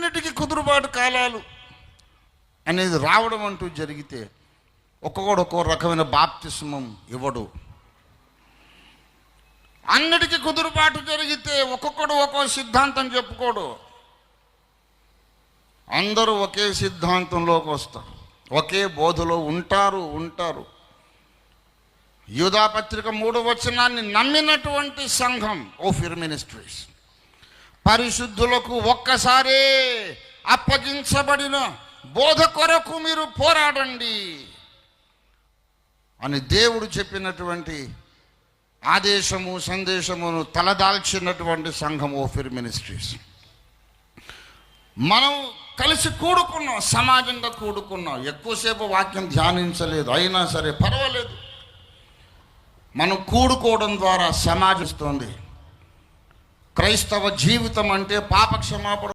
అన్నిటికీ కుదురుబాటు కాలాలు అనేది రావడం అంటూ జరిగితే ఒక్కొక్కడు ఒక్కో రకమైన బాప్తిస్మం ఇవ్వడు. అన్నిటికీ కుదురుబాటు జరిగితే ఒక్కొక్కడు ఒక్కో సిద్ధాంతం చెప్పుకోడు. అందరూ ఒకే సిద్ధాంతంలోకి వస్తారు, ఒకే బోధలో ఉంటారు. యూదాపత్రిక 3వ వచనాన్ని నమ్మినటువంటి సంఘం ఓఫీర్ మినిస్ట్రీస్, పరిశుద్ధులకు ఒక్కసారే అప్పగించబడిన బోధ కొరకు మీరు పోరాడండి అని దేవుడు చెప్పినటువంటి ఆదేశము సందేశమును తలదాల్చినటువంటి సంఘం ఓఫీర్ మినిస్ట్రీస్. మనం కలిసి కూడుకున్నాం, సమాజంగా కూడుకున్నాం, ఎక్కువసేపు వాక్యం ధ్యానించలేదు, అయినా సరే పర్వాలేదు. మనం కూడుకోవడం ద్వారా సమాజిస్తోంది. క్రైస్తవ జీవితం అంటే పాప క్షమాపణ